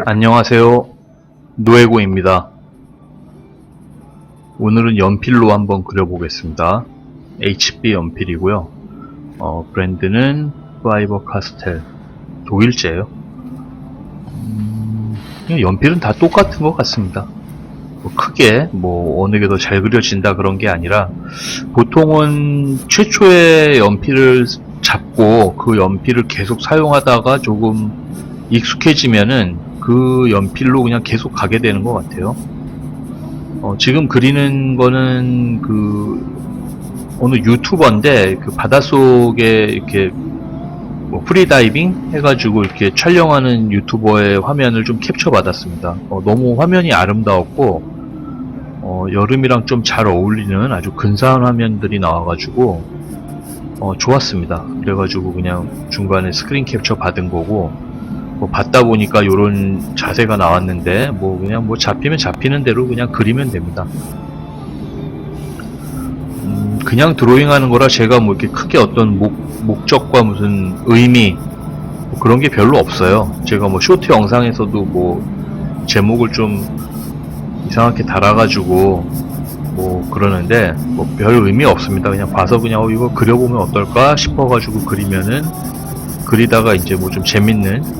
안녕하세요. 노에고입니다. 오늘은 연필로 한번 그려보겠습니다. HB 연필이고요. 브랜드는 파이버 카스텔, 독일제예요. 연필은 다 똑같은 것 같습니다. 크게 어느 게 더 잘 그려진다 그런 게 아니라, 보통은 최초의 연필을 잡고 그 연필을 계속 사용하다가 조금 익숙해지면은 그 연필로 그냥 계속 가게 되는 것 같아요. 지금 그리는 거는 어느 유튜버인데, 바닷속에 이렇게 프리다이빙 해가지고 이렇게 촬영하는 유튜버의 화면을 좀 캡처 받았습니다. 너무 화면이 아름다웠고, 여름이랑 좀 잘 어울리는 아주 근사한 화면들이 나와가지고 좋았습니다. 그래가지고 그냥 중간에 스크린 캡처 받은 거고, 받다 보니까 요런 자세가 나왔는데, 그냥 잡히면 잡히는 대로 그냥 그리면 됩니다. 그냥 드로잉하는 거라 제가 이렇게 크게 어떤 목적과 무슨 의미 그런 게 별로 없어요. 제가 쇼트 영상에서도 제목을 좀 이상하게 달아가지고 그러는데 별 의미 없습니다. 그냥 봐서 그냥 이거 그려보면 어떨까 싶어가지고 그리면은, 그리다가 이제 좀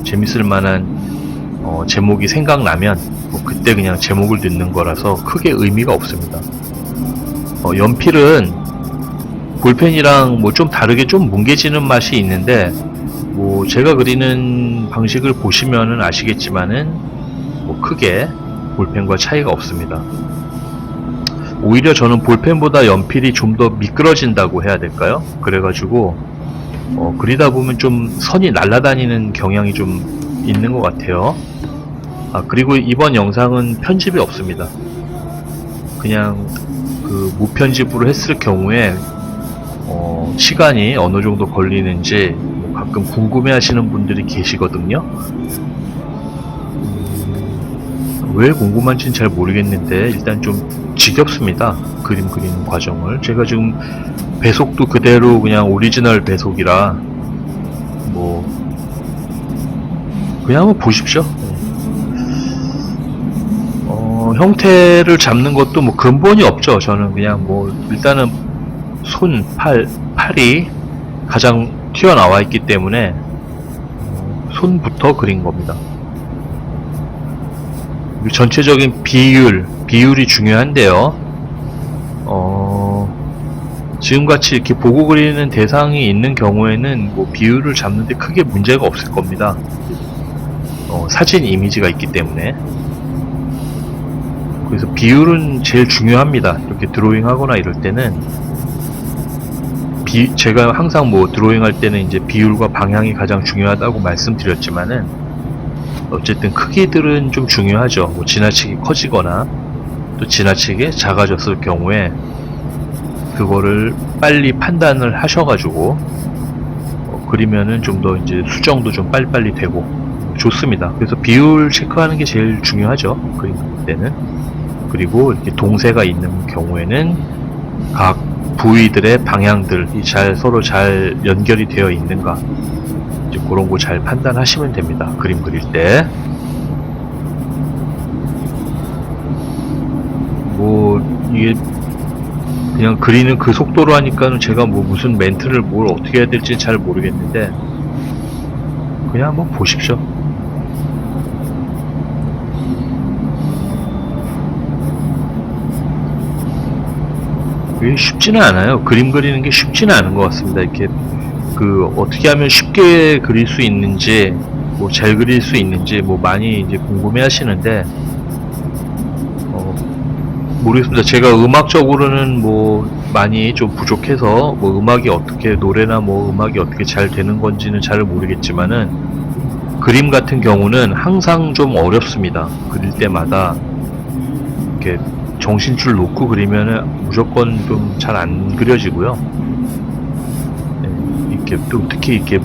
재밌을 만한 제목이 생각나면 그때 그냥 제목을 넣는 거라서 크게 의미가 없습니다. 연필은 볼펜이랑 좀 다르게 좀 뭉개지는 맛이 있는데, 제가 그리는 방식을 보시면은 아시겠지만은 크게 볼펜과 차이가 없습니다. 오히려 저는 볼펜보다 연필이 좀 더 미끄러진다고 해야 될까요? 그래가지고 그리다 보면 좀 선이 날아다니는 경향이 좀 있는 것 같아요. 그리고 이번 영상은 편집이 없습니다. 그냥 무편집으로 했을 경우에 시간이 어느 정도 걸리는지 가끔 궁금해 하시는 분들이 계시거든요. 왜 궁금한지는 잘 모르겠는데, 일단 좀 지겹습니다. 그림 그리는 과정을. 제가 지금 배속도 그대로 그냥 오리지널 배속이라 그냥 한번 보십시오. 형태를 잡는 것도 근본이 없죠. 저는 그냥 일단은 팔이 가장 튀어나와 있기 때문에 손부터 그린 겁니다. 전체적인 비율이 중요한데요. 지금같이 이렇게 보고 그리는 대상이 있는 경우에는 비율을 잡는데 크게 문제가 없을 겁니다. 사진 이미지가 있기 때문에. 그래서 비율은 제일 중요합니다. 이렇게 드로잉 하거나 이럴 때는 제가 항상 드로잉 할 때는 이제 비율과 방향이 가장 중요하다고 말씀드렸지만은, 어쨌든 크기들은 좀 중요하죠. 지나치게 커지거나 또 지나치게 작아졌을 경우에 그거를 빨리 판단을 하셔가지고 그리면은 좀 더 이제 수정도 좀 빨리빨리 되고 좋습니다. 그래서 비율 체크하는 게 제일 중요하죠, 그림 때는. 그리고 이렇게 동세가 있는 경우에는 각 부위들의 방향들이 서로 잘 연결이 되어 있는가, 이제 그런 거 잘 판단하시면 됩니다. 그림 그릴 때. 이게 그냥 그리는 그 속도로 하니까는 제가 무슨 멘트를 어떻게 해야 될지 잘 모르겠는데, 그냥 한번 보십시오. 이게 쉽지는 않아요. 그림 그리는 게 쉽지는 않은 것 같습니다. 이렇게 어떻게 하면 쉽게 그릴 수 있는지, 잘 그릴 수 있는지 많이 이제 궁금해 하시는데, 모르겠습니다. 제가 음악적으로는 많이 좀 부족해서 노래나 음악이 어떻게 잘 되는 건지는 잘 모르겠지만은, 그림 같은 경우는 항상 좀 어렵습니다. 그릴 때마다 이렇게 정신줄 놓고 그리면은 무조건 좀 잘 안 그려지고요. 이렇게 또 특히 이렇게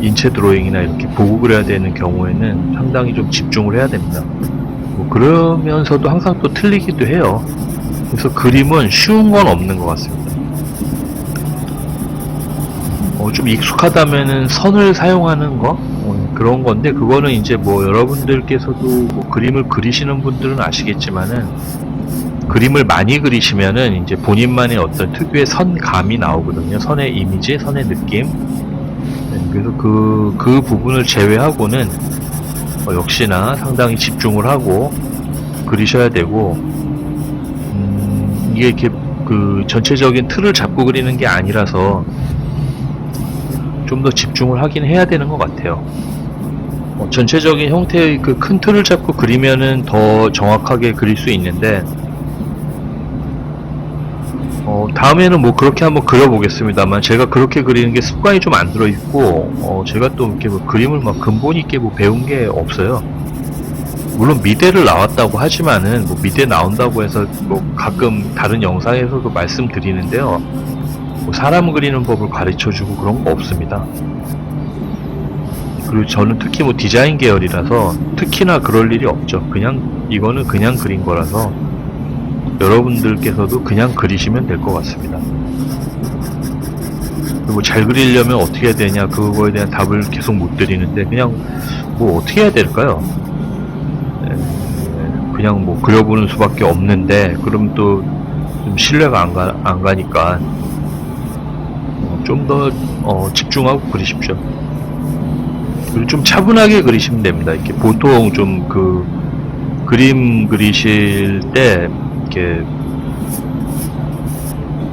인체 드로잉이나 이렇게 보고 그려야 되는 경우에는 상당히 좀 집중을 해야 됩니다. 그러면서도 항상 또 틀리기도 해요. 그래서 그림은 쉬운 건 없는 것 같습니다. 좀 익숙하다면은 선을 사용하는 거, 그런 건데, 그거는 이제 뭐 여러분들께서도 뭐 그림을 그리시는 분들은 아시겠지만은, 그림을 많이 그리시면은 이제 본인만의 어떤 특유의 선감이 나오거든요. 선의 이미지, 선의 느낌. 그래서 그 부분을 제외하고는 역시나 상당히 집중을 하고 그리셔야 되고, 이게 이렇게 그 전체적인 틀을 잡고 그리는 게 아니라서 좀 더 집중을 하긴 해야 되는 것 같아요. 전체적인 형태의 그 큰 틀을 잡고 그리면은 더 정확하게 그릴 수 있는데, 다음에는 뭐 그렇게 한번 그려보겠습니다만, 제가 그렇게 그리는 게 습관이 좀 안 들어있고, 제가 또 이렇게 뭐 그림을 막 근본 있게 뭐 배운 게 없어요. 물론 미대를 나왔다고 하지만은, 뭐 미대 나온다고 해서 뭐 가끔 다른 영상에서도 말씀드리는데요. 뭐 사람 그리는 법을 가르쳐주고 그런 거 없습니다. 그리고 저는 특히 뭐 디자인 계열이라서 특히나 그럴 일이 없죠. 그냥 이거는 그냥 그린 거라서 여러분들께서도 그냥 그리시면 될 것 같습니다. 그리고 잘 그리려면 어떻게 해야 되냐, 그거에 대한 답을 계속 못 드리는데, 그냥 뭐 어떻게 해야 될까요? 그냥 뭐 그려보는 수밖에 없는데, 그럼 또 좀 신뢰가 안 가니까 좀 더 집중하고 그리십시오. 그리고 좀 차분하게 그리시면 됩니다. 이렇게 보통 좀 그 그림 그리실 때 이렇게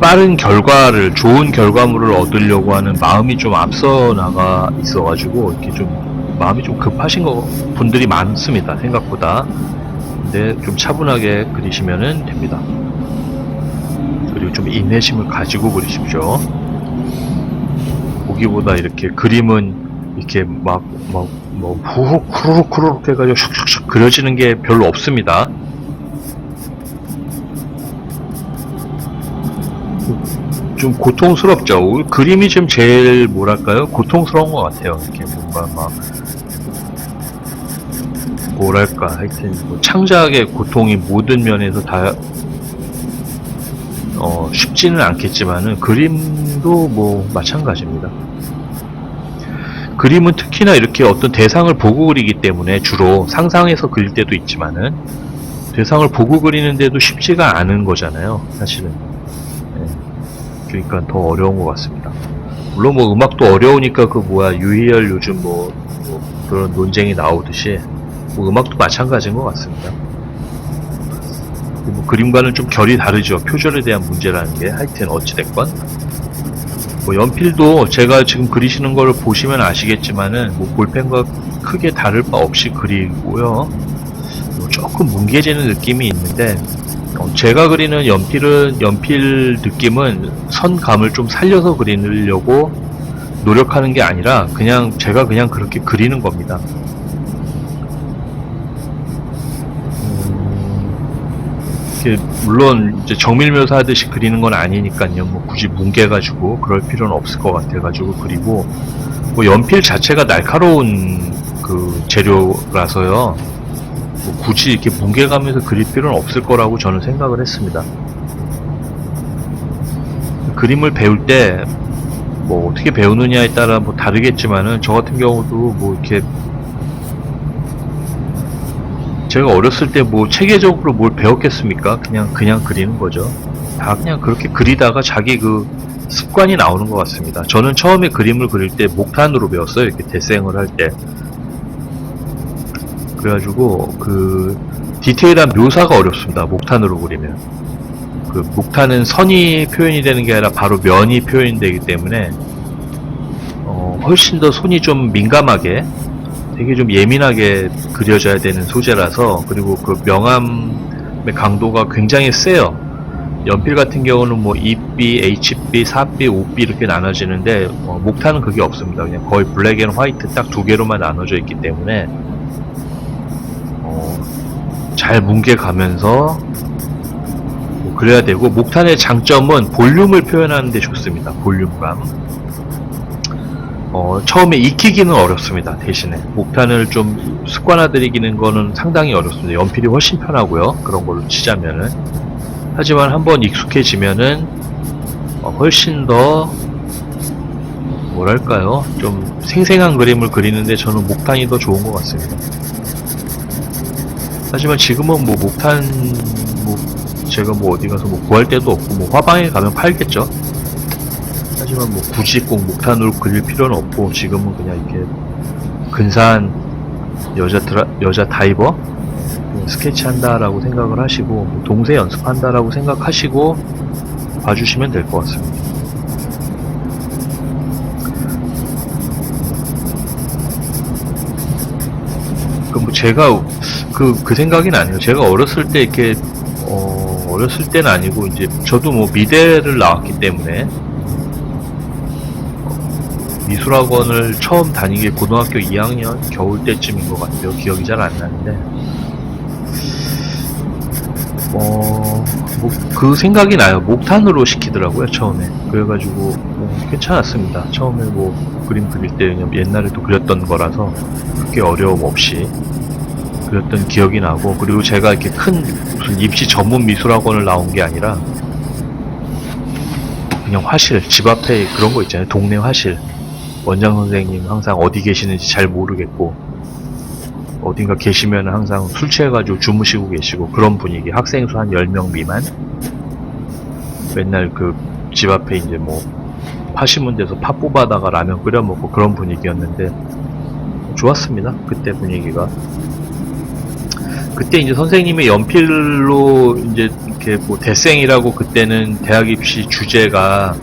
빠른 결과를, 좋은 결과물을 얻으려고 하는 마음이 좀 앞서 나가 있어가지고 이렇게 좀 마음이 좀 급하신 분들이 많습니다. 생각보다. 근데 좀 차분하게 그리시면 됩니다. 그리고 좀 인내심을 가지고 그리십시오. 보기보다 이렇게 그림은 이렇게 뭐 후훅 쿠르륵 해가지고 슉슉슉 그려지는 게 별로 없습니다. 좀 고통스럽죠. 그림이 좀 제일 뭐랄까요, 고통스러운 것 같아요. 이렇게 뭔가 막 뭐랄까, 하여튼 뭐 창작의 고통이 모든 면에서 다 쉽지는 않겠지만은, 그림도 뭐 마찬가지입니다. 그림은 특히나 이렇게 어떤 대상을 보고 그리기 때문에, 주로 상상해서 그릴 때도 있지만은 대상을 보고 그리는데도 쉽지가 않은 거잖아요, 사실은. 그러니까 더 어려운 것 같습니다. 물론 뭐 음악도 어려우니까 유희열 요즘 뭐 그런 논쟁이 나오듯이 뭐 음악도 마찬가지인 것 같습니다. 뭐 그림과는 좀 결이 다르죠. 표절에 대한 문제라는 게. 하여튼 어찌됐건 뭐 연필도 제가 지금 그리시는 걸 보시면 아시겠지만은 뭐 볼펜과 크게 다를 바 없이 그리고요. 뭐 조금 뭉개지는 느낌이 있는데, 제가 그리는 연필 느낌은 선감을 좀 살려서 그리려고 노력하는 게 아니라 제가 그냥 그렇게 그리는 겁니다. 물론 이제 정밀 묘사하듯이 그리는 건 아니니까요. 뭐 굳이 뭉개가지고 그럴 필요는 없을 것 같아가지고 그리고, 뭐 연필 자체가 날카로운 그 재료라서요. 뭐 굳이 이렇게 뭉개가면서 그릴 필요는 없을 거라고 저는 생각을 했습니다. 그림을 배울 때 뭐 어떻게 배우느냐에 따라 뭐 다르겠지만은, 저 같은 경우도 뭐 이렇게 제가 어렸을 때 뭐 체계적으로 뭘 배웠겠습니까? 그냥 그리는 거죠. 다 그냥 그렇게 그리다가 자기 그 습관이 나오는 것 같습니다. 저는 처음에 그림을 그릴 때 목탄으로 배웠어요. 이렇게 데생을 할 때. 그래가지고 그 디테일한 묘사가 어렵습니다. 목탄으로 그리면. 그 목탄은 선이 표현이 되는 게 아니라 바로 면이 표현되기 때문에 훨씬 더 손이 좀 민감하게, 되게 좀 예민하게 그려져야 되는 소재라서, 그리고 그 명암의 강도가 굉장히 세요. 연필 같은 경우는 뭐 2B, HB, 4B, 5B 이렇게 나눠지는데, 목탄은 그게 없습니다. 그냥 거의 블랙 앤 화이트 딱 두 개로만 나눠져 있기 때문에 잘 뭉개가면서 그래야 되고, 목탄의 장점은 볼륨을 표현하는 데 좋습니다. 볼륨감. 처음에 익히기는 어렵습니다. 대신에 목탄을 좀 습관화들이기는 거는 상당히 어렵습니다. 연필이 훨씬 편하고요, 그런 걸로 치자면은. 하지만 한번 익숙해지면은 훨씬 더 뭐랄까요? 좀 생생한 그림을 그리는데 저는 목탄이 더 좋은 것 같습니다. 하지만 지금은 뭐 목탄, 뭐 제가 뭐 어디 가서 뭐 구할 데도 없고 뭐 화방에 가면 팔겠죠. 하지만 뭐 굳이 꼭 목탄으로 그릴 필요는 없고 지금은 그냥 이렇게 근사한 여자 다이버 스케치 한다라고 생각을 하시고 뭐 동세 연습한다라고 생각하시고 봐주시면 될 것 같습니다. 뭐 제가 그 생각이 아니에요. 제가 어렸을 때 이렇게 어렸을 때는 아니고 이제 저도 뭐 미대를 나왔기 때문에 미술학원을 처음 다니게 고등학교 2학년 겨울 때쯤인 것 같아요. 기억이 잘 안 나는데 뭐 그 생각이 나요. 목탄으로 시키더라고요 처음에. 그래가지고 괜찮았습니다. 처음에 뭐 그림 그릴 때 그냥 옛날에도 그렸던 거라서 크게 어려움 없이 그렸던 기억이 나고, 그리고 제가 이렇게 큰 무슨 입시 전문 미술학원을 나온 게 아니라 그냥 화실, 집 앞에 그런 거 있잖아요. 동네 화실. 원장 선생님 항상 어디 계시는지 잘 모르겠고 어딘가 계시면 항상 술 취해가지고 주무시고 계시고 그런 분위기. 학생 수 한 10명 미만. 맨날 그 집 앞에 이제 뭐 파시문 데서 파 뽑아다가 라면 끓여 먹고 그런 분위기였는데 좋았습니다. 그때 분위기가. 그때 이제 선생님의 연필로 이제 이렇게 뭐 대생이라고, 그때는 대학 입시 주제가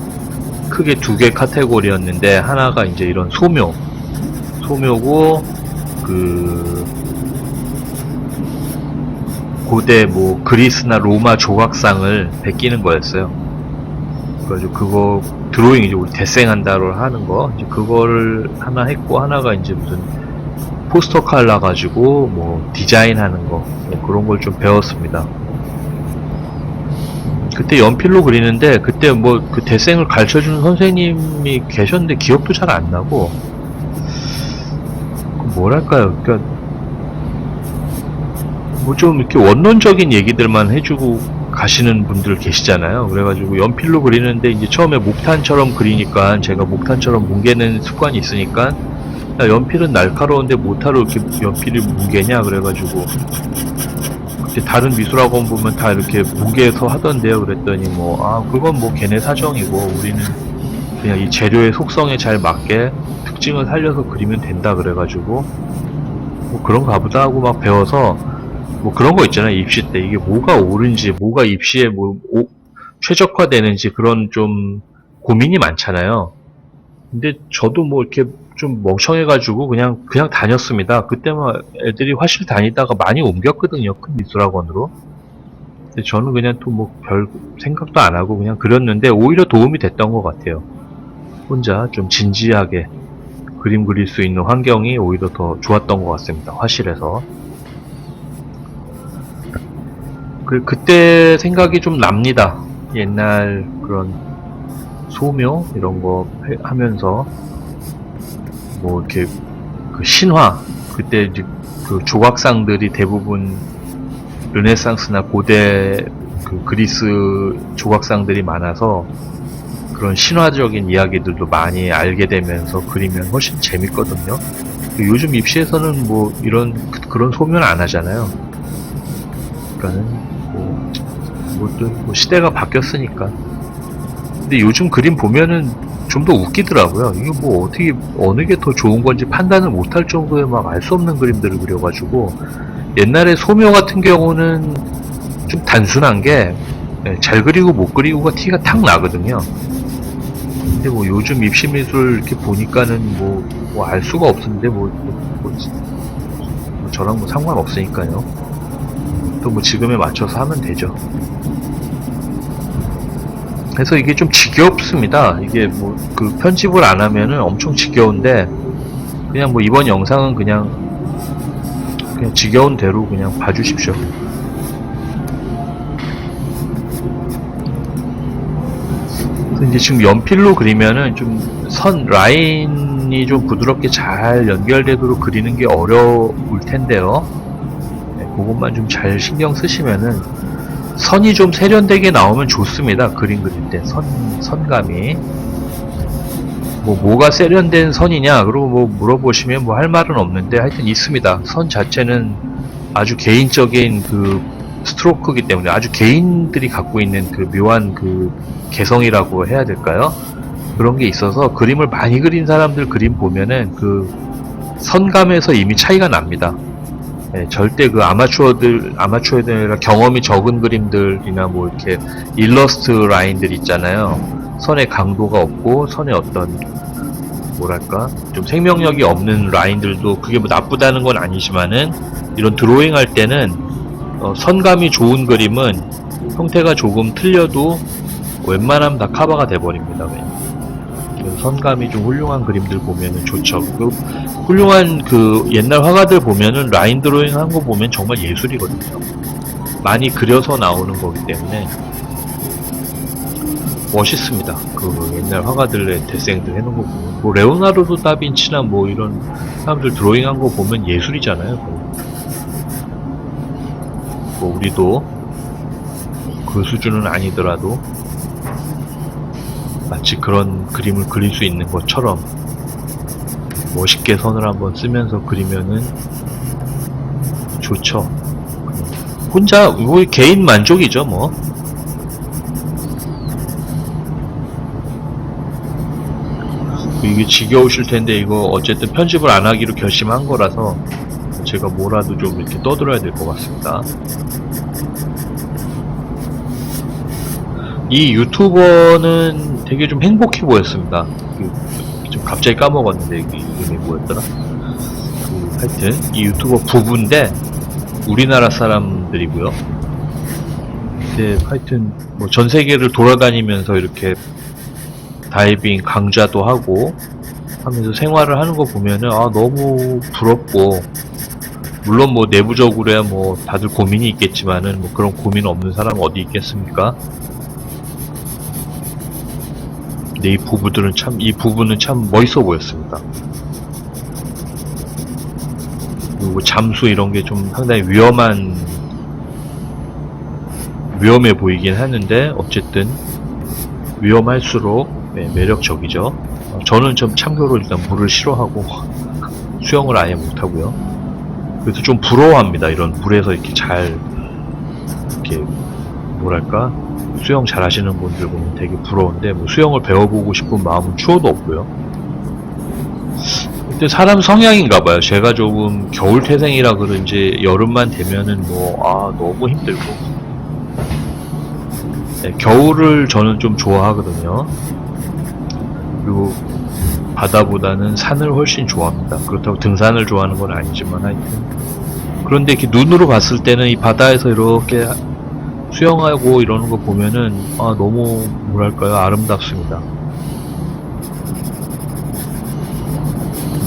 크게 두 개 카테고리였는데 하나가 이제 이런 소묘고 그 고대 뭐 그리스나 로마 조각상을 베끼는 거였어요. 그래가지고 그거 드로잉 이제 우리 데생한다로 하는 거 이제 그거를 하나 했고, 하나가 이제 무슨 포스터 칼라 가지고 뭐 디자인하는 거 뭐 그런 걸 좀 배웠습니다. 그때 연필로 그리는데 그때 뭐 그 데생을 가르쳐주는 선생님이 계셨는데 기억도 잘 안 나고, 뭐랄까요, 그러니까 뭐 좀 이렇게 원론적인 얘기들만 해주고 가시는 분들 계시잖아요. 그래가지고 연필로 그리는데 이제 처음에 목탄처럼 그리니까 제가 목탄처럼 뭉개는 습관이 있으니까 야, 연필은 날카로운데 못하러 이렇게 연필이 뭉개냐 그래가지고 그때 다른 미술학원 보면 다 이렇게 뭉개서 하던데요. 그랬더니 뭐 그건 뭐 걔네 사정이고 우리는 그냥 이 재료의 속성에 잘 맞게 특징을 살려서 그리면 된다 그래가지고 뭐 그런가 보다 하고 막 배워서 뭐 그런 거 있잖아요. 입시 때 이게 뭐가 옳은지 뭐가 입시에 뭐 최적화되는지 그런 좀 고민이 많잖아요. 근데 저도 뭐 이렇게 좀 멍청해가지고 그냥 다녔습니다. 그때만 애들이 화실 다니다가 많이 옮겼거든요. 큰 미술학원으로. 근데 저는 그냥 또 뭐 별 생각도 안 하고 그냥 그렸는데 오히려 도움이 됐던 것 같아요. 혼자 좀 진지하게 그림 그릴 수 있는 환경이 오히려 더 좋았던 것 같습니다. 화실에서. 그때 생각이 좀 납니다. 옛날 그런 소묘 이런 거 하면서 뭐 이렇게 그 신화, 그때 이제 그 조각상들이 대부분 르네상스나 고대 그 그리스 조각상들이 많아서 그런 신화적인 이야기들도 많이 알게 되면서 그리면 훨씬 재밌거든요. 요즘 입시에서는 뭐 그런 소묘는 안 하잖아요. 그러니까는 뭐 시대가 바뀌었으니까. 근데 요즘 그림 보면은 좀 더 웃기더라고요. 이게 뭐 어떻게 어느 게 더 좋은 건지 판단을 못할 정도의 막 알 수 없는 그림들을 그려가지고, 옛날에 소묘 같은 경우는 좀 단순한 게 잘 그리고 못 그리고가 티가 탁 나거든요. 근데 뭐 요즘 입시미술 이렇게 보니까는 뭐 알 수가 없는데 뭐 저랑 뭐 상관없으니까요. 또 뭐 지금에 맞춰서 하면 되죠. 그래서 이게 좀 지겹습니다. 이게 뭐 그 편집을 안 하면은 엄청 지겨운데, 그냥 뭐 이번 영상은 그냥 지겨운 대로 그냥 봐주십시오. 그래서 이제 지금 연필로 그리면은 좀 라인이 좀 부드럽게 잘 연결되도록 그리는 게 어려울 텐데요. 그것만 좀 잘 신경 쓰시면은 선이 좀 세련되게 나오면 좋습니다. 그림 그릴 때 선감이. 뭐가 세련된 선이냐, 그러고 뭐 물어보시면 뭐 할 말은 없는데, 하여튼 있습니다. 선 자체는 아주 개인적인 그 스트로크이기 때문에, 아주 개인들이 갖고 있는 그 묘한 그 개성이라고 해야 될까요? 그런 게 있어서, 그림을 많이 그린 사람들 그림 보면은 그 선감에서 이미 차이가 납니다. 예, 절대 그 아마추어들이나 경험이 적은 그림들이나 뭐 이렇게 일러스트 라인들 있잖아요. 선의 강도가 없고, 선의 어떤, 뭐랄까, 좀 생명력이 없는 라인들도 그게 뭐 나쁘다는 건 아니지만은, 이런 드로잉 할 때는, 선감이 좋은 그림은 형태가 조금 틀려도 웬만하면 다 커버가 돼버립니다. 그래서 선감이 좀 훌륭한 그림들 보면은 좋죠. 그 훌륭한 그 옛날 화가들 보면은 라인 드로잉 한 거 보면 정말 예술이거든요. 많이 그려서 나오는 거기 때문에 멋있습니다. 그 옛날 화가들의 데생들 해놓은 거 보면, 뭐 레오나르도 다빈치나 뭐 이런 사람들 드로잉 한 거 보면 예술이잖아요. 뭐 우리도 그 수준은 아니더라도 마치 그런 그림을 그릴 수 있는 것처럼 멋있게 선을 한번 쓰면서 그리면은 좋죠. 혼자 뭐 개인 만족이죠 뭐. 이게 지겨우실 텐데, 이거 어쨌든 편집을 안 하기로 결심한 거라서 제가 뭐라도 좀 이렇게 떠들어야 될 것 같습니다. 이 유튜버는 되게 좀 행복해 보였습니다. 좀 갑자기 까먹었는데 이름이 뭐였더라? 하여튼 이 유튜버 부부인데 우리나라 사람들이고요. 근데 하여튼 뭐 전 세계를 돌아다니면서 이렇게 다이빙 강좌도 하고 하면서 생활을 하는 거 보면은 너무 부럽고, 물론 뭐 내부적으로야 뭐 다들 고민이 있겠지만은 뭐 그런 고민 없는 사람 어디 있겠습니까? 근데 이 부부는 참 멋있어 보였습니다. 그리고 잠수 이런 게 좀 상당히 위험해 보이긴 하는데, 어쨌든 위험할수록 매력적이죠. 저는 좀 참고로 일단 물을 싫어하고 수영을 아예 못하고요. 그래서 좀 부러워합니다. 이런 물에서 이렇게 이렇게 뭐랄까, 수영 잘 하시는 분들 보면 되게 부러운데, 뭐 수영을 배워보고 싶은 마음은 추워도 없고요. 근데 사람 성향인가봐요. 제가 조금 겨울태생이라 그런지 여름만 되면은 너무 힘들고, 겨울을 저는 좀 좋아하거든요. 그리고 바다보다는 산을 훨씬 좋아합니다. 그렇다고 등산을 좋아하는 건 아니지만 하여튼, 그런데 이렇게 눈으로 봤을 때는 이 바다에서 이렇게 수영하고 이러는 거 보면은 너무 뭐랄까요, 아름답습니다.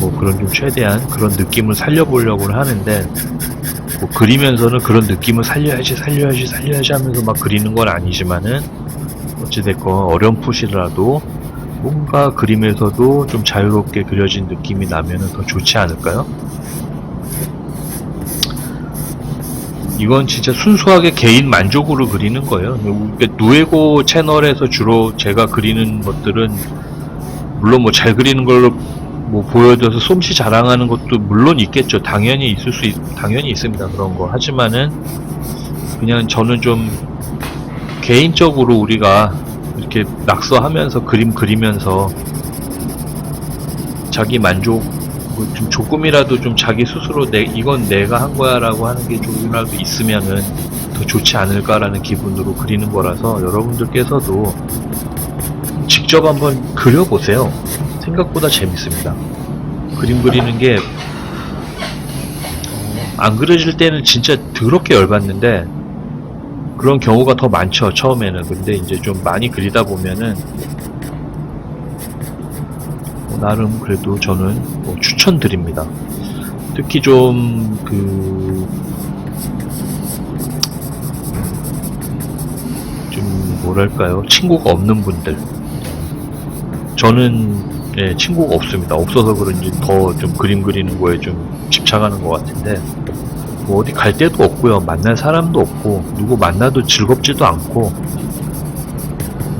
뭐 그런 좀 최대한 그런 느낌을 살려보려고는 하는데, 뭐 그리면서는 그런 느낌을 살려야지 하면서 막 그리는 건 아니지만은, 어찌됐건 어렴풋이라도 뭔가 그림에서도 좀 자유롭게 그려진 느낌이 나면은 더 좋지 않을까요? 이건 진짜 순수하게 개인 만족으로 그리는 거예요. 누에고 채널에서 주로 제가 그리는 것들은, 물론 뭐 잘 그리는 걸로 뭐 보여줘서 솜씨 자랑하는 것도 물론 있겠죠. 당연히 있습니다. 그런 거. 하지만은 그냥 저는 좀 개인적으로 우리가 이렇게 낙서하면서 그림 그리면서 자기 만족, 좀 조금이라도 좀 자기 스스로 이건 내가 한 거야 라고 하는 게 조금이라도 있으면은 더 좋지 않을까라는 기분으로 그리는 거라서, 여러분들께서도 직접 한번 그려보세요. 생각보다 재밌습니다. 그림 그리는 게 안 그려질 때는 진짜 더럽게 열받는데, 그런 경우가 더 많죠, 처음에는. 근데 이제 좀 많이 그리다 보면은 나름 그래도 저는 추천드립니다. 특히 좀 좀 뭐랄까요, 친구가 없는 분들. 저는 친구가 없습니다. 없어서 그런지 더 좀 그림 그리는 거에 좀 집착하는 것 같은데, 뭐 어디 갈 데도 없고요, 만날 사람도 없고, 누구 만나도 즐겁지도 않고,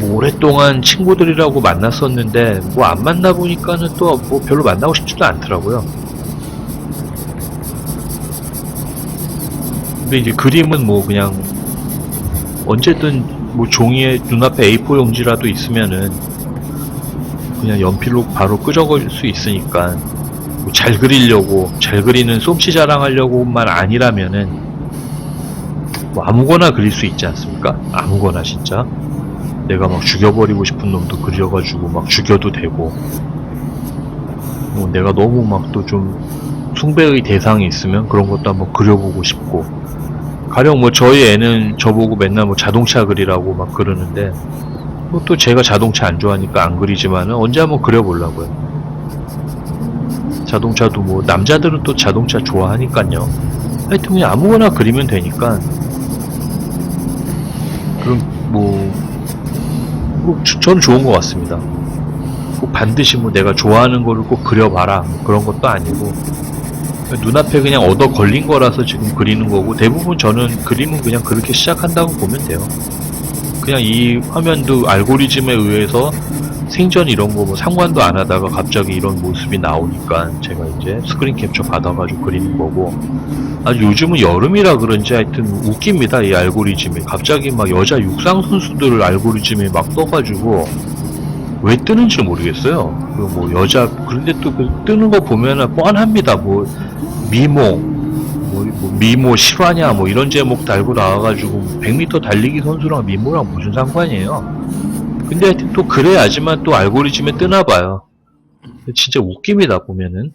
뭐 오랫동안 친구들이라고 만났었는데 뭐 안 만나보니까는 또 뭐 별로 만나고 싶지도 않더라고요. 근데 이제 그림은 뭐 그냥 언제든 뭐 종이에 눈앞에 A4 용지라도 있으면은 그냥 연필로 바로 끄적일 수 있으니까 뭐 잘 그리려고 잘 그리는 솜씨 자랑하려고만 아니라면은 뭐 아무거나 그릴 수 있지 않습니까? 아무거나 진짜 내가 막 죽여버리고 싶은 놈도 그려가지고 막 죽여도 되고 뭐 내가 너무 막 또 좀 숭배의 대상이 있으면 그런 것도 한번 그려보고 싶고 가령 뭐 저희 애는 저보고 맨날 뭐 자동차 그리라고 막 그러는데 뭐 또 제가 자동차 안 좋아하니까 안 그리지만은 언제 한번 그려보려고요. 자동차도 뭐 남자들은 또 자동차 좋아하니까요. 하여튼 그냥 아무거나 그리면 되니까 그럼 뭐 저는 좋은 것 같습니다. 꼭 반드시 뭐 내가 좋아하는 거를 꼭 그려봐라 뭐 그런 것도 아니고 눈앞에 그냥 얻어 걸린 거라서 지금 그리는 거고 대부분 저는 그림은 그냥 그렇게 시작한다고 보면 돼요. 그냥 이 화면도 알고리즘에 의해서 생전 이런 거 뭐 상관도 안 하다가 갑자기 이런 모습이 나오니까 제가 이제 스크린 캡처 받아가지고 그리는 거고 요즘은 여름이라 그런지 하여튼 웃깁니다. 이 알고리즘이 갑자기 막 여자 육상 선수들 알고리즘이 막 떠가지고 왜 뜨는지 모르겠어요. 그 뭐 여자 그런데 또 그 뜨는 거 보면은 뻔합니다. 뭐 미모 실화냐 뭐 이런 제목 달고 나와가지고 100m 달리기 선수랑 미모랑 무슨 상관이에요. 근데 하여튼 또 그래야지만 또 알고리즘에 뜨나봐요. 진짜 웃깁니다 보면은.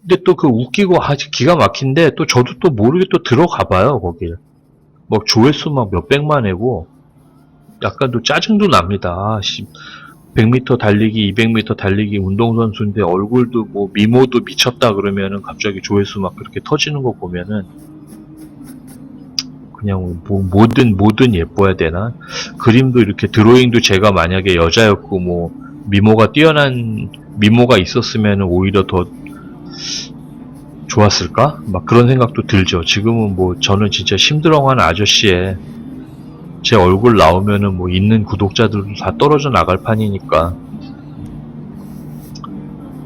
근데 또 그 웃기고 기가 막힌데 또 저도 또 모르게 또 들어가봐요 거길. 막 조회수 막 몇백만 회고 약간 또 짜증도 납니다. 100m 달리기, 200m 달리기 운동선수인데 얼굴도 뭐 미모도 미쳤다 그러면은 갑자기 조회수 막 그렇게 터지는 거 보면은 그냥 뭐 뭐든 예뻐야 되나? 그림도 이렇게 드로잉도 제가 만약에 여자였고 뭐 미모가 뛰어난 미모가 있었으면은 오히려 더 좋았을까? 막 그런 생각도 들죠. 지금은 뭐 저는 진짜 심드렁한 아저씨에 제 얼굴 나오면은 뭐 있는 구독자들도 다 떨어져 나갈 판이니까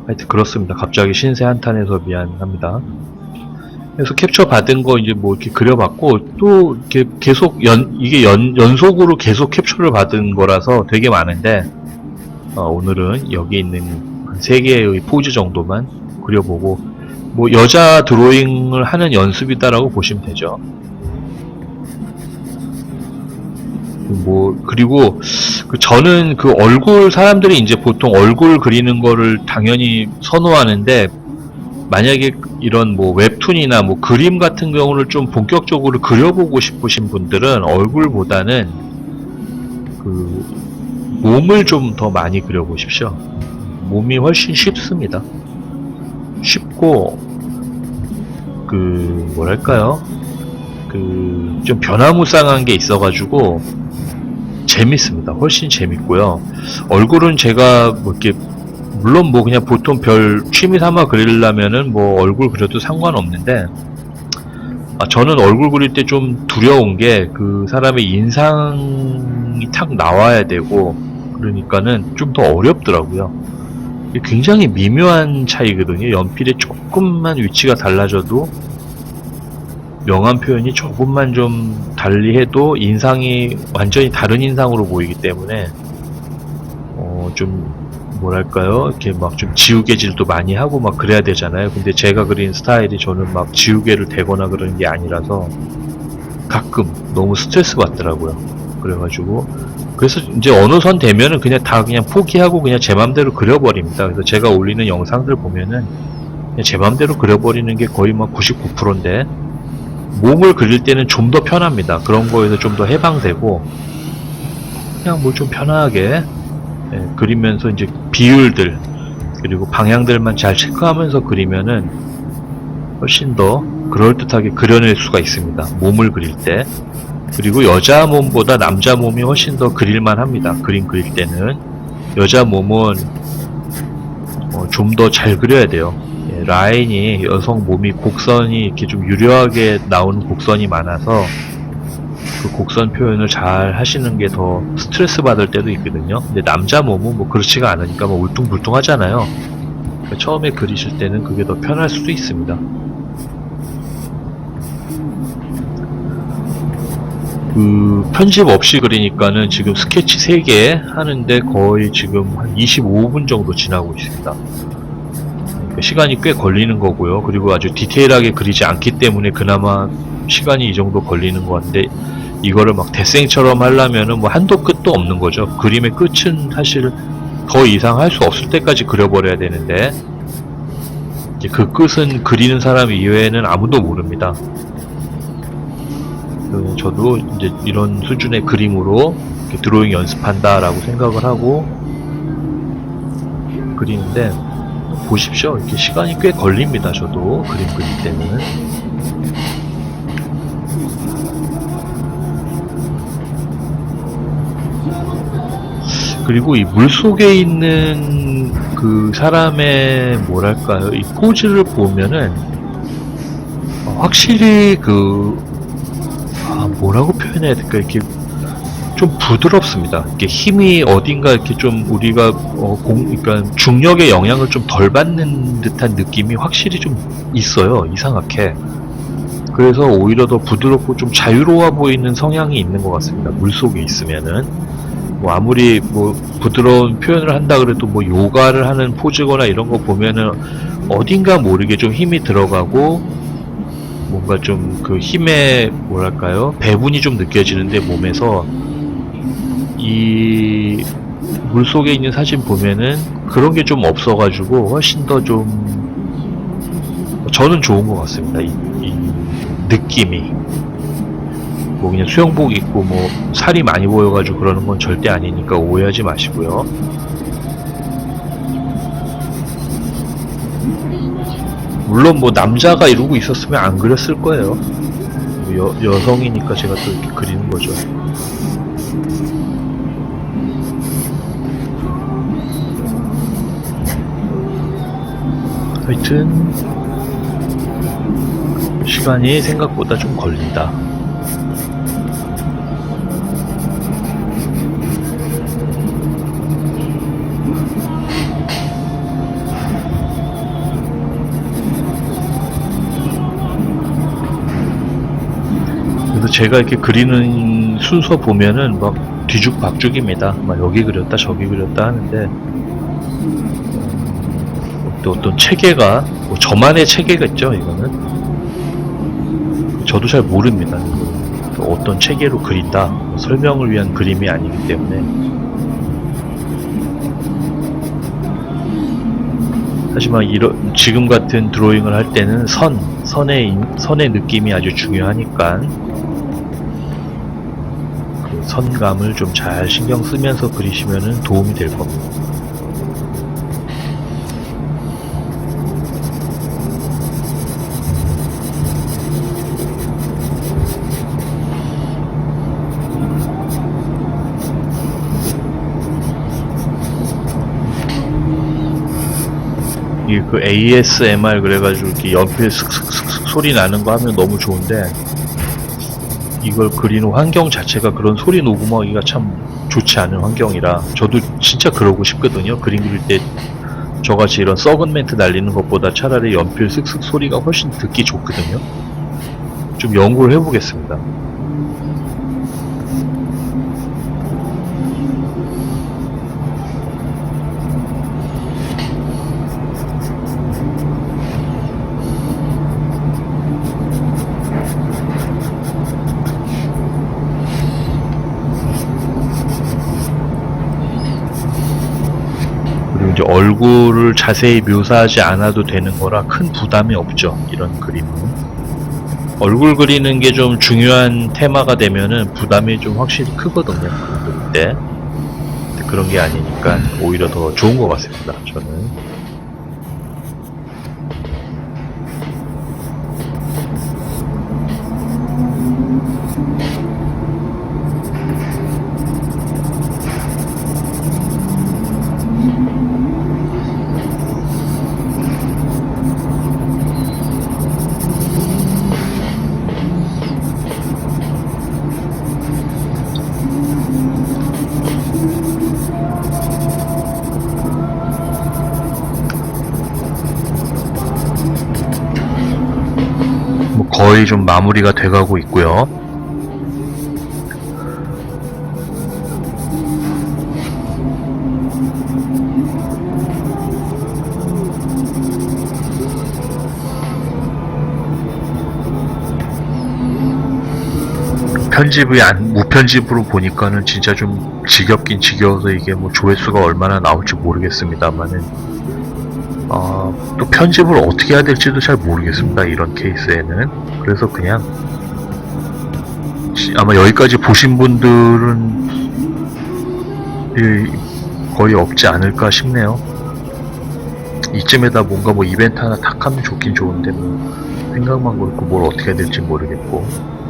하여튼 그렇습니다. 갑자기 신세 한탄해서 미안합니다. 그래서 캡처 받은 거 이제 뭐 이렇게 그려봤고 또 이렇게 계속 이게 연속으로 계속 캡처를 받은 거라서 되게 많은데 오늘은 여기 있는 한 3개의 포즈 정도만 그려보고 뭐 여자 드로잉을 하는 연습이다라고 보시면 되죠. 뭐 그리고 저는 그 얼굴 사람들이 이제 보통 얼굴 그리는 거를 당연히 선호하는데 만약에 이런 뭐 웹툰이나 뭐 그림 같은 경우를 좀 본격적으로 그려보고 싶으신 분들은 얼굴보다는 그 몸을 좀 더 많이 그려보십시오. 몸이 훨씬 쉽습니다. 쉽고 그 뭐랄까요? 그 좀 변화무쌍한 게 있어가지고 재밌습니다. 훨씬 재밌고요. 얼굴은 제가 뭐 이렇게 물론 뭐 그냥 보통 별 취미 삼아 그리려면은 뭐 얼굴 그려도 상관없는데 저는 얼굴 그릴 때 좀 두려운 게 그 사람의 인상이 탁 나와야 되고 그러니까는 좀 더 어렵더라고요. 굉장히 미묘한 차이거든요. 연필에 조금만 위치가 달라져도 명암 표현이 조금만 좀 달리 해도 인상이 완전히 다른 인상으로 보이기 때문에 좀 뭐랄까요 이렇게 막 좀 지우개질도 많이 하고 막 그래야 되잖아요. 근데 제가 그린 스타일이 저는 막 지우개를 대거나 그러는 게 아니라서 가끔 너무 스트레스 받더라고요. 그래가지고 그래서 이제 어느 선 되면은 그냥 다 그냥 포기하고 그냥 제 맘대로 그려버립니다. 그래서 제가 올리는 영상들 보면은 그냥 제 맘대로 그려버리는 게 거의 막 99%인데 몸을 그릴 때는 좀 더 편합니다. 그런 거에서 좀 더 해방되고 그냥 뭘 좀 편하게 그리면서 이제 비율들 그리고 방향들만 잘 체크하면서 그리면은 훨씬 더 그럴듯하게 그려낼 수가 있습니다. 몸을 그릴 때. 그리고 여자 몸보다 남자 몸이 훨씬 더 그릴만 합니다. 그림 그릴 때는 여자 몸은 좀 더 잘 그려야 돼요. 라인이 여성 몸이 곡선이 이렇게 좀 유려하게 나오는 곡선이 많아서 그 곡선 표현을 잘 하시는 게 더 스트레스 받을 때도 있거든요. 근데 남자 몸은 뭐 그렇지가 않으니까 뭐 울퉁불퉁 하잖아요. 그러니까 처음에 그리실 때는 그게 더 편할 수도 있습니다. 그 편집 없이 그리니까는 지금 스케치 3개 하는데 거의 지금 한 25분 정도 지나고 있습니다. 그러니까 시간이 꽤 걸리는 거고요. 그리고 아주 디테일하게 그리지 않기 때문에 그나마 시간이 이 정도 걸리는 것 같은데, 이거를 막 대생처럼 하려면은 뭐 한도 끝도 없는 거죠. 그림의 끝은 사실 더 이상 할 수 없을 때까지 그려버려야 되는데, 이제 그 끝은 그리는 사람 이외에는 아무도 모릅니다. 저도 이제 이런 수준의 그림으로 이렇게 드로잉 연습한다라고 생각을 하고 그리는데, 보십시오. 이렇게 시간이 꽤 걸립니다. 저도 그림 그릴 때는. 그리고 이 물속에 있는 그 사람의 뭐랄까요, 이 포즈를 보면은 확실히 뭐라고 표현해야 될까, 이렇게 좀 부드럽습니다. 이렇게 힘이 어딘가 이렇게 좀 우리가 그러니까 중력의 영향을 좀 덜 받는 듯한 느낌이 확실히 좀 있어요. 이상하게. 그래서 오히려 더 부드럽고 좀 자유로워 보이는 성향이 있는 것 같습니다. 물속에 있으면은. 뭐 아무리 뭐 부드러운 표현을 한다 그래도 뭐 요가를 하는 포즈거나 이런 거 보면은 어딘가 모르게 좀 힘이 들어가고 뭔가 좀 그 힘의 뭐랄까요, 배분이 좀 느껴지는데 몸에서, 이 물속에 있는 사진 보면은 그런 게 좀 없어가지고 훨씬 더 좀 저는 좋은 것 같습니다. 이 느낌이. 뭐 그냥 수영복 입고 뭐 살이 많이 보여가지고 그러는 건 절대 아니니까 오해하지 마시고요. 물론 뭐 남자가 이러고 있었으면 안 그렸을 거예요. 여성이니까 제가 또 이렇게 그리는 거죠. 하여튼 시간이 생각보다 좀 걸린다. 그래서 제가 이렇게 그리는 순서 보면은 막 뒤죽박죽입니다. 막 여기 그렸다 저기 그렸다 하는데, 또 어떤 체계가, 뭐 저만의 체계겠죠. 이거는 저도 잘 모릅니다. 어떤 체계로 그린다, 설명을 위한 그림이 아니기 때문에. 하지만 지금 같은 드로잉을 할 때는 선의 느낌이 아주 중요하니까 그 선감을 좀 잘 신경 쓰면서 그리시면 도움이 될 겁니다. 그 ASMR 그래가지고 이렇게 연필 슥슥슥 소리 나는 거 하면 너무 좋은데, 이걸 그리는 환경 자체가 그런 소리 녹음하기가 참 좋지 않은 환경이라 저도 진짜 그러고 싶거든요. 그림 그릴 때 저같이 이런 썩은 멘트 날리는 것보다 차라리 연필 슥슥 소리가 훨씬 듣기 좋거든요. 좀 연구를 해보겠습니다. 이제 얼굴을 자세히 묘사하지 않아도 되는 거라 큰 부담이 없죠. 이런 그림은 얼굴 그리는 게 좀 중요한 테마가 되면은 부담이 좀 확실히 크거든요. 그때 그런 게 아니니까 오히려 더 좋은 것 같습니다. 저는. 거의 좀 마무리가 돼가고 있고요. 무편집으로 보니까는 진짜 좀 지겹긴 지겨워서 이게 뭐 조회수가 얼마나 나올지 모르겠습니다만은, 또 편집을 어떻게 해야 될지도 잘 모르겠습니다. 이런 케이스에는. 그래서 그냥, 아마 여기까지 보신 분들은 거의 없지 않을까 싶네요. 이쯤에다 뭔가 뭐 이벤트 하나 탁 하면 좋긴 좋은데, 뭐, 생각만 그렇고 뭘 어떻게 해야 될지 모르겠고.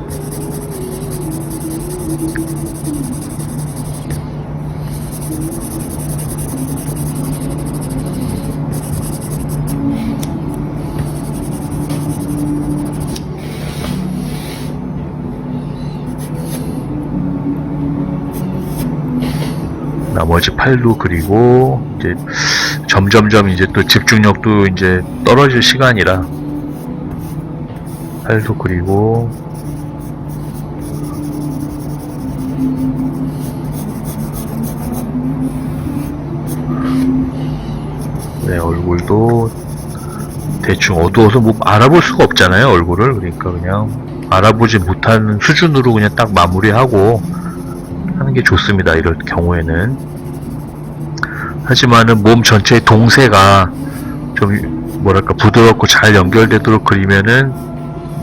나머지 팔도 그리고 이제 점점점 이제 또 집중력도 이제 떨어질 시간이라 팔도 그리고 네, 얼굴도 대충 어두워서 뭐 알아볼 수가 없잖아요, 얼굴을. 그러니까 그냥 알아보지 못하는 수준으로 그냥 딱 마무리하고 하는 게 좋습니다, 이럴 경우에는. 하지만은 몸 전체의 동세가 좀 뭐랄까 부드럽고 잘 연결되도록 그리면은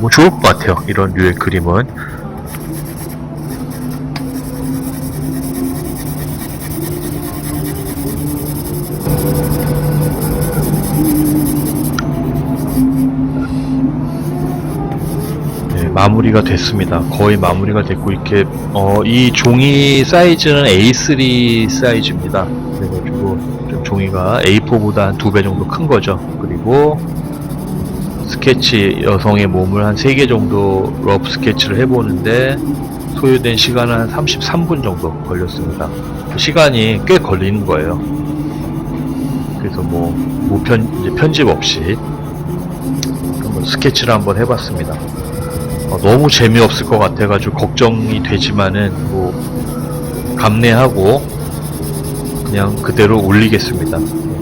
뭐 좋을 것 같아요, 이런 류의 그림은. 네, 마무리가 됐습니다. 거의 마무리가 됐고, 이렇게 이 종이 사이즈는 A3 사이즈입니다. 그래가지고 좀 종이가 A4보다 한 2배 정도 큰 거죠. 그리고 스케치, 여성의 몸을 한 3개 정도 러프 스케치를 해보는데 소요된 시간은 한 33분 정도 걸렸습니다. 시간이 꽤 걸리는 거예요. 그래서 뭐 이제 편집 없이 한번 스케치를 한번 해봤습니다. 너무 재미없을 것 같아가지고 걱정이 되지만은 뭐 감내하고 그냥 그대로 올리겠습니다.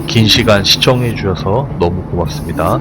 긴 시간 시청해 주셔서 너무 고맙습니다.